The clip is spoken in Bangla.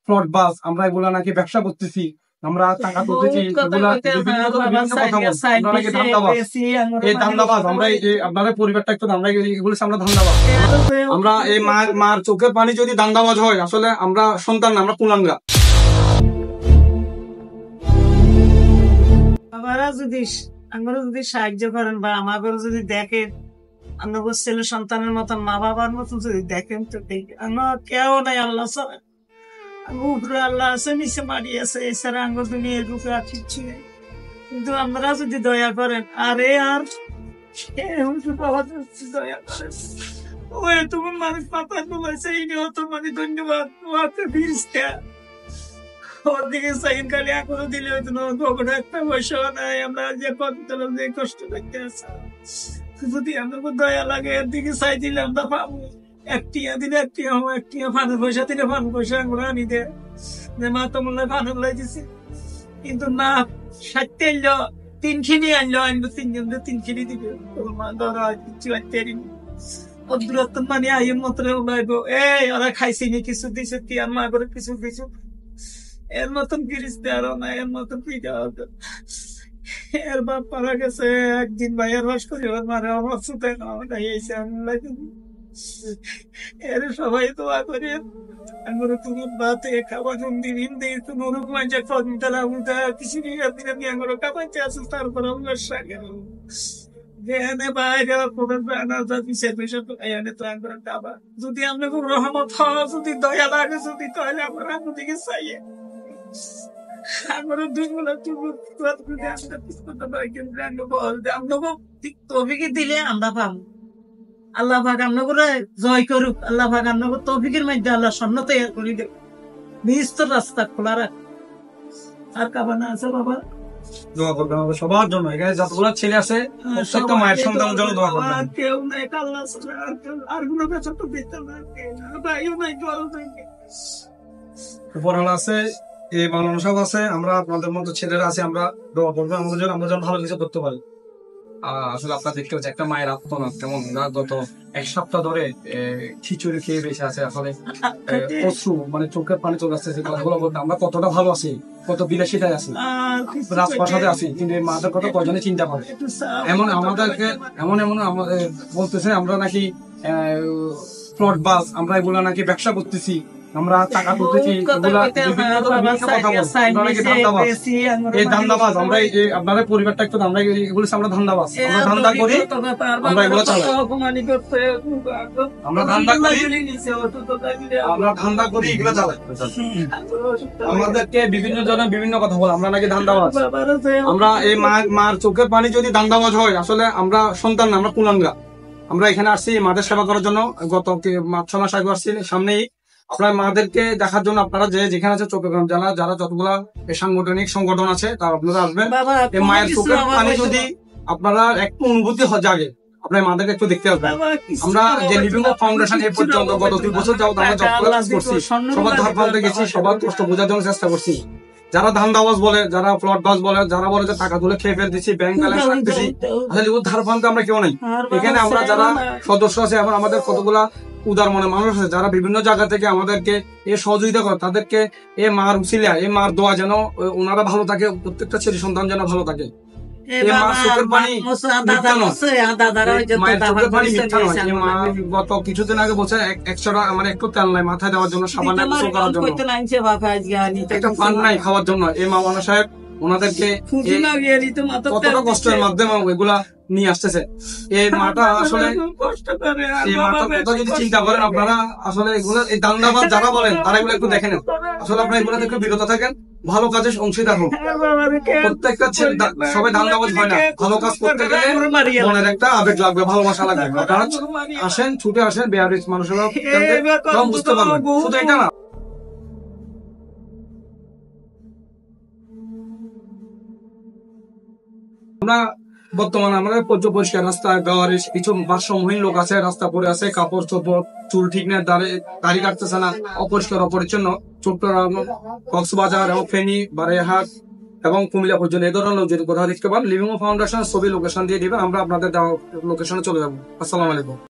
ফ্রড বাস, আমরা এগুলা নাকি ব্যবসা করতেছি, আমরা টাকা তুলতেছি, এই ধান্দাবাজ। আমরা আপনাদের পরিবারটা একটু আমরা এগুলো আমরা ধান্দাবাজ। আমরা এই মার চোখের পানি যদি ধান্দাবাজ হয়, আসলে আমরা সন্তান না, আমরা কুলাঙ্গা। বাবারা যদি যদি সাহায্য করেন বা আমাদের যদি দেখেন, আমাদের ছেলে সন্তানের মতন মা বাবার মতন যদি দেখেন, তো আমার কেউ নাই আল্লাহ ছাড়া। উপরে আল্লাহ আছে, নিচে মারি আছে, এছাড়া আঙ্গুর দুনিয়ার বুকে আর কিচ্ছু নেই। কিন্তু আপনারা যদি দয়া করেন, আরে আর দয়া করেন, ওই তোমার মানুষ পাতা বলেছে, এই নিয়েও তো মানে ধন্যবাদ ফিরিস্তা। ওর দিকে সাইন খালি এখনো দিলে হয়তো না, কখনো একটা পয়সা নাই। আমরা যে কত যে কষ্ট করতে আছে, যদি আমাকে দয়া লাগে এর দিকে চাই দিলে আমরা পাবো। একটিয়া দিলে একটিয়া হবো, একটিয়া ফানের পয়সা দিলে ফানের পয়সা আমরা আনি দে যে মা তোমার ফানের লাই দিছে। কিন্তু না, 60 আনলো, 3 খিনি আনলো 3 জন 3 খিনি দিবে। তোর মা ধরা কিছু আনতে পারিনি, দূরত্ব মানে আইন মতো উড়াইবো। এই ওরা খাইছি নি, কিছু দিছে, তিয়ার মা করে কিছু দিছো, এর মতন ফিরিস্তে আরো না, এর মতন পিঠা হতো। এর বাপ পারা গেছে একদিন, ভাইয়ের রস করে মারে আমার সাথে এর সবাই দোয়া করে আমার তুমি বাতে খাবার দিন দিয়ে তুমি ওরকম যে ফলতলা উল্টা কিছু দিন আমার কাপাইতে আছে, তারপর আমার সাগে যদি আমরা খুব রহমত হওয়া, যদি দয়া লাগে, যদি তাহলে আমরা দিকে চাইয়ে দিলে আমরা পাবো। আল্লাহ ভাগ আমরা করে জয় করুক, আল্লাহ ভাগ আমরা তৌফিকের মধ্যে আল্লাহ স্বর্ণ তৈরি করে দেব, নিস্তর রাস্তা খোলা রাখ। আর কাবানা আছে বাবা, দোয়া করবেন আমাদের সবার জন্য, এখানে যতগুলো ছেলে আছে প্রত্যেকটা মায়ের সন্তানের জন্য দোয়া করবেন। কেউ নাই আল্লাহ আর কোনো বেচা তো দিতে না, ভাইও নাই, জল নাই, উপরওয়ালা আছে, এই মাওলানা সাহেব আছে, আমরা আপনাদের মতো ছেলেরা আছে, আমরা দোয়া করবো আমাদের জন্য, আমরা যেন ভালো কিছু করতে পারি। আসলে আপনার দেখতে পাচ্ছি একটা মায়ের আত্মনাদ কেমন, গত 1 সপ্তাহ ধরে খিচুড়ি খেয়ে বেঁচে আছে। আসলে অশ্রু মানে চোখের পানি চলে আসছে কথাগুলো বলতে। আমরা কতটা ভালো আছি, কত বিলাসিতায় আছি, রাজপ্রাসাদে আছি, কিন্তু এই মাদের কথা কজনে চিন্তা করে। এমন আমাদেরকে এমন আমাদের বলতেছে আমরা নাকি ফ্রড বাস, আমরা এগুলা নাকি ব্যবসা করতেছি, আমরা টাকা তুলতেছি, এই ধান্দাবাজ। আমরা আপনাদের পরিবারটা একটু আমরা এগুলো আমরা ধান্দাবাজ, আমরা ধান্দা করি, আমরা এগুলো চালাই, আমরা ধান্দা করি, এগুলো চালাই। আমাদেরকে বিভিন্ন জনের বিভিন্ন কথা বলে আমরা নাকি ধান্দাবাজ। আমরা এই মার চোখের পানি যদি ধান্দাবাজ হয়, আসলে আমরা সন্তান না, আমরা কুলাঙ্গা। আমরা এখানে আসছি মাদের সেবা করার জন্য, গত 5 মাস আগে আসছি। সামনেই আপনার মাদেরকে দেখার জন্য আপনারা যেখানে আছে চট্টগ্রাম জেলা যারা যতগুলা সাংগঠনিক সংগঠন আছে তারা আপনারা আসবেন। এই মায়ের চোখের পানি যদি আপনারা একটু অনুভূতি জাগে, আপনার মাদেরকে একটু দেখতে আসবেন। আমরা যে লিভিং ফাউন্ডেশন এই পর্যন্ত গত 2 বছর যাবত আমরা কাজ করছি, সবার ধার ফালতে গেছি, সবার কষ্ট বোঝার জন্য চেষ্টা করছি। যারা ধান্দাবাজ বলে, যারা ফ্রড বাস বলে, যারা বলে যে টাকা তুলে খেয়ে ফেল দিচ্ছি, ব্যাংক ব্যালেন্স রাখতেছি, আসলে ধার ফালতে আমরা কেউ নাই। এখানে আমরা যারা সদস্য আছে, এখন আমাদের কতগুলা উদার মনে মানুষ আছে যারা বিভিন্ন জায়গা থেকে আমাদেরকে এ সহযোগিতা করে, তাদেরকে এ মার উসিলা, এ মার দোয়া যেন ওনারা ভালো থাকে, প্রত্যেকটা ছেলে সন্তান যেন ভালো থাকে। গত কিছুদিন আগে বলছে 100 টাকা মানে একটু তেল নাই মাথায় দেওয়ার জন্য, সাবান করার জন্য, একটা ফান্ড নাই খাওয়ার জন্য। এই মাওলানা সাহেব ওনাদেরকে কতটা কষ্টের মাধ্যমে এগুলা নিয়ে আসতেছে। এই মাটা আসলে এই মাটার কথা যদি চিন্তা করেন আপনারা, আসলে এগুলো এই দান্দাবাজ যারা বলেন তারা এগুলো একটু দেখে নেন। আসলে আপনারা এগুলো থেকে বিরত থাকেন, ভালো কাজে অংশীদার হোক। প্রত্যেকটা ছেলে সবাই দান্দাবাজ হয় না, ভালো কাজ করতে গেলে মনের একটা আবেগ লাগবে, ভালোবাসা লাগবে। আপনারা আসেন, ছুটে আসেন, বেয়ারিজ মানুষেরা বুঝতে পারবেন, শুধু এটা না। আমরা বর্তমানে আমাদের পরিষ্কার রাস্তা, কিছু ভারসাম্যহীন লোক আছে, রাস্তা পড়ে আছে, কাপড় চোপড়, চুল ঠিক নেই, দাড়ি কাটতেছে না, অপরিষ্কার অপরিচ্ছন্ন। চট্টগ্রাম, কক্সবাজার এবং ফেনী, বারেহাট এবং কুমিল্লা পর্যন্ত এই ধরনের লোক যদি কোথাও লিখতে পারেন, লিভিং ফাউন্ডেশন ছবি লোকেশন দিয়ে দিবেন, আমরা আপনাদের লোকেশনে চলে যাবো। আসসালামু আলাইকুম।